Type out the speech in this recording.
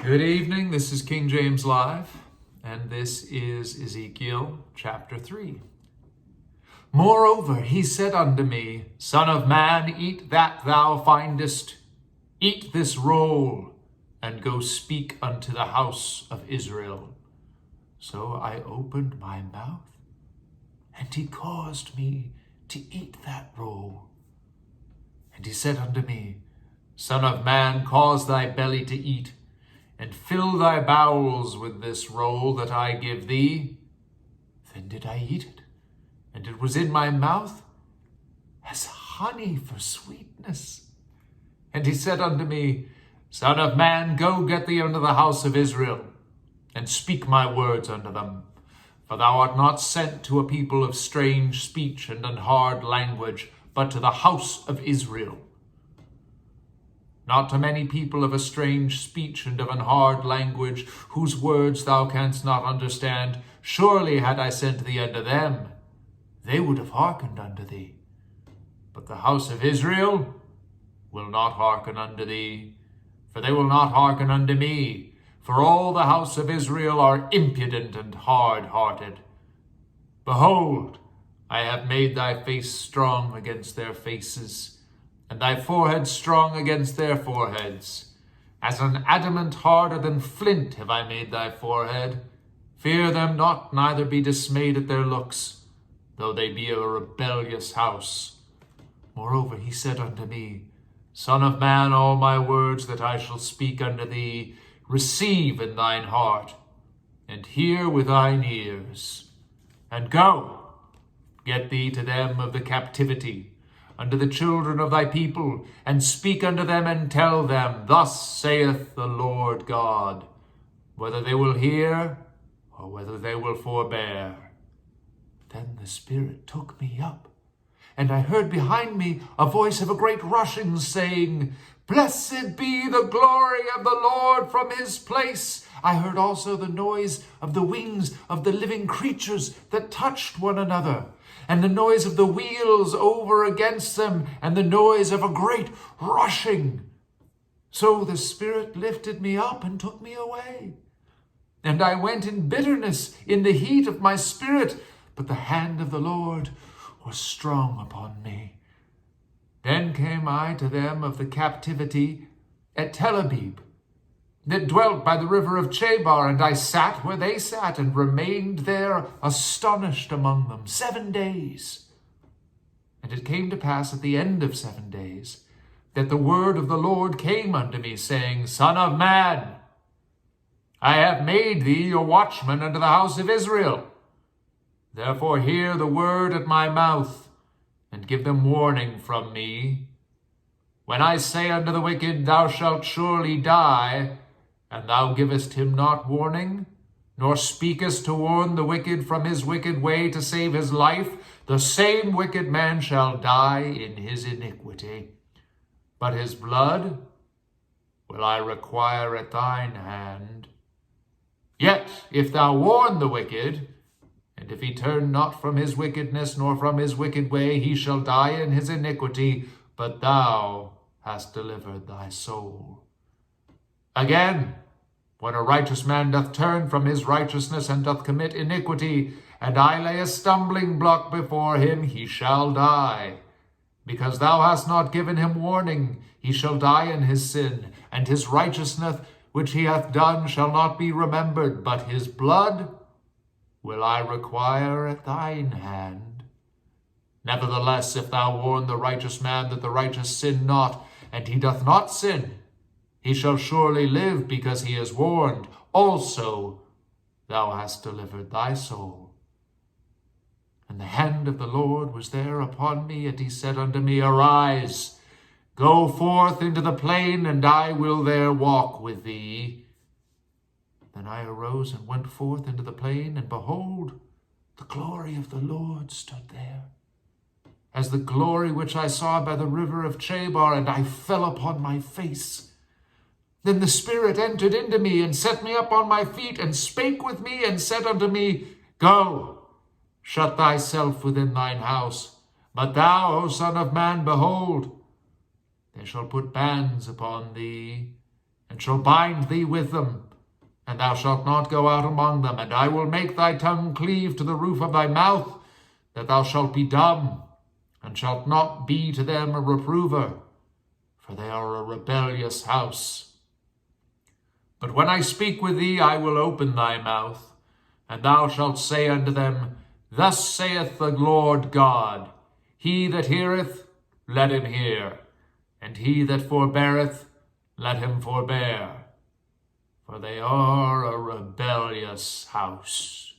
Good evening, this is King James Live, and this is Ezekiel chapter 3. Moreover, he said unto me, Son of man, eat that thou findest, eat this roll, and go speak unto the house of Israel. So I opened my mouth, and he caused me to eat that roll. And he said unto me, Son of man, cause thy belly to eat, and fill thy bowels with this roll that I give thee. Then did I eat it, and it was in my mouth as honey for sweetness. And he said unto me, Son of man, go get thee unto the house of Israel, and speak my words unto them. For thou art not sent to a people of strange speech and an hard language, but to the house of Israel. Not to many people of a strange speech and of an hard language, whose words thou canst not understand. Surely had I sent thee unto them, they would have hearkened unto thee. But the house of Israel will not hearken unto thee, for they will not hearken unto me. For all the house of Israel are impudent and hard-hearted. Behold, I have made thy face strong against their faces, and thy forehead strong against their foreheads. As an adamant harder than flint have I made thy forehead. Fear them not, neither be dismayed at their looks, though they be a rebellious house. Moreover, he said unto me, Son of man, all my words that I shall speak unto thee, receive in thine heart, and hear with thine ears. And go, get thee to them of the captivity, unto the children of thy people, and speak unto them, and tell them, Thus saith the Lord God, whether they will hear, or whether they will forbear. Then the Spirit took me up, and I heard behind me a voice of a great rushing, saying, Blessed be the glory of the Lord from his place. I heard also the noise of the wings of the living creatures that touched one another, and the noise of the wheels over against them, and the noise of a great rushing. So the Spirit lifted me up and took me away. And I went in bitterness in the heat of my spirit, but the hand of the Lord was strong upon me. Then came I to them of the captivity at Tel Abib, that dwelt by the river of Chebar, and I sat where they sat, and remained there astonished among them 7 days. And it came to pass at the end of 7 days, that the word of the Lord came unto me, saying, Son of man, I have made thee a watchman unto the house of Israel. Therefore hear the word at my mouth, and give them warning from me. When I say unto the wicked, Thou shalt surely die, and thou givest him not warning, nor speakest to warn the wicked from his wicked way to save his life, the same wicked man shall die in his iniquity. But his blood will I require at thine hand. Yet if thou warn the wicked, and if he turn not from his wickedness, nor from his wicked way, he shall die in his iniquity, but thou hast delivered thy soul. Again, when a righteous man doth turn from his righteousness, and doth commit iniquity, and I lay a stumbling block before him, he shall die. Because thou hast not given him warning, he shall die in his sin, and his righteousness which he hath done shall not be remembered, but his blood will I require at thine hand. Nevertheless, if thou warn the righteous man that the righteous sin not, and he doth not sin, he shall surely live, because he is warned. Also thou hast delivered thy soul. And the hand of the Lord was there upon me, and he said unto me, Arise, go forth into the plain, and I will there walk with thee. Then I arose and went forth into the plain, and behold, the glory of the Lord stood there, as the glory which I saw by the river of Chebar, and I fell upon my face. Then the Spirit entered into me, and set me up on my feet, and spake with me, and said unto me, Go, shut thyself within thine house. But thou, O Son of man, behold, they shall put bands upon thee, and shall bind thee with them, and thou shalt not go out among them. And I will make thy tongue cleave to the roof of thy mouth, that thou shalt be dumb, and shalt not be to them a reprover, for they are a rebellious house. But when I speak with thee, I will open thy mouth, and thou shalt say unto them, Thus saith the Lord God, He that heareth, let him hear, and he that forbeareth, let him forbear. For they are a rebellious house.